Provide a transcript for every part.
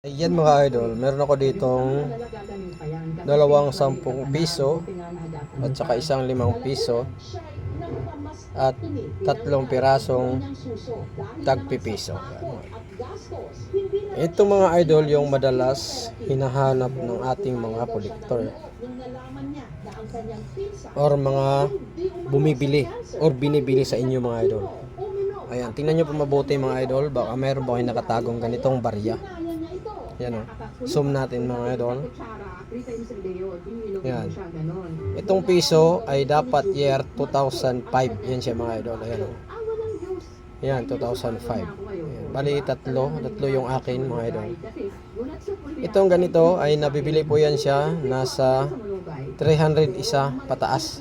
Ayan mga idol, meron ako ditong dalawang 10 piso at saka isang 5 piso at tatlong pirasong tagpipiso. Ito mga idol yung madalas hinahanap ng ating mga kolektor or mga bumibili or binibili sa inyo mga idol. Ayan, tingnan nyo po mabuti mga idol, baka meron ba kayo nakatagong ganitong barya. Yan o. Zoom natin mga idol. Yan. Itong piso ay dapat year 2005. Yan siya mga idol. Ayan o. Yan, 2005. Ayan. Bali, tatlo yung akin mga idol. Itong ganito ay nabibili po yan siya nasa 300 isa pataas.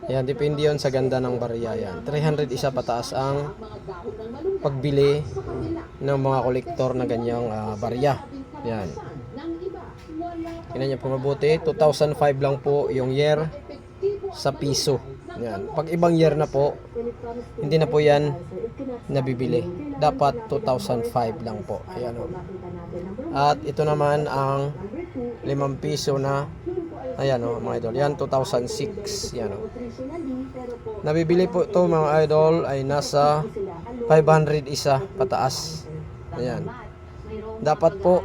Yan, depende yun sa ganda ng barya yan. 300 isa pataas ang pagbili ng mga kolektor na ganyang barya. Yan. Tingnan niyo po mabuti. 2005 lang po yung year sa piso. Yan. Pag ibang year na po, hindi na po yan nabibili. Dapat 2005 lang po. Ayan o. At ito naman ang 5 piso na, ayan o mga idol. Yan 2006. Yan o. Nabibili po ito mga idol ay nasa 500 isa pataas. Ayan. Dapat po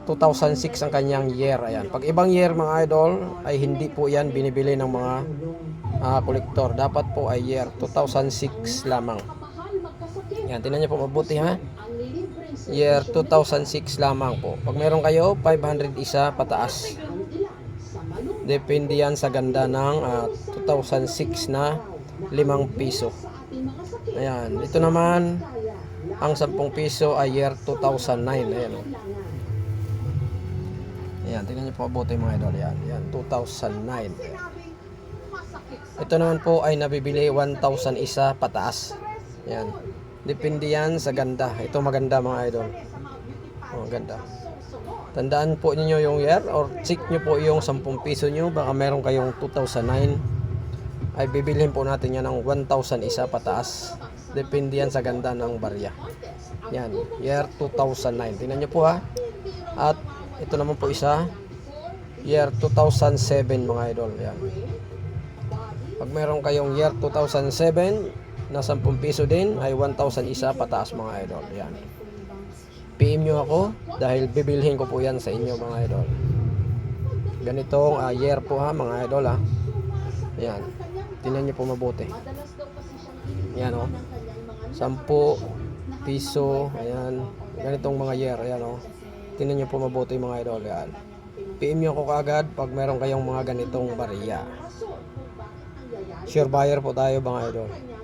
2006 ang kanyang year. Ayan. Pag ibang year mga idol ay hindi po yan binibili ng mga kolektor. Dapat po ay year 2006 lamang. Ayan. Tingnan niyo po mabuti ha. Year 2006 lamang po. Pag meron kayo 500 isa pataas. Depende yan sa ganda ng 2006 na 5 piso. Ayan. Ito naman ang 10 piso ay year 2009. Ayan o. Ayan. Tingnan niyo po mabuti mga idol. Ayan. Ayan. 2009. Ito naman po ay nabibili 1,000 isa pataas. Ayan. Depende yan sa ganda. Ito maganda mga idol. Oh, ganda. Tandaan po niyo yung year or check niyo po yung 10 piso niyo. Baka meron kayong 2009. Ay bibilhin po natin yan ng 1,000 isa pataas. Depende yan sa ganda ng barya. Yan, year 2009. Tingnan nyo po ha. At ito naman po isa, year 2007 mga idol. Yan. Pag meron kayong year 2007 na 10 piso din, ay 1,000 isa pataas mga idol. Yan. PM nyo ako dahil bibilhin ko po yan sa inyo mga idol. Ganitong year po ha mga idol ha. Yan. Tingnan nyo po mabuti. Yan o. 10 piso. Ayan. Ganitong mga year. Ayan o. Tingnan nyo po mabuti mga idol. Yan. PM nyo ako kaagad pag meron kayong mga ganitong barya. Sure buyer po tayo mga idol.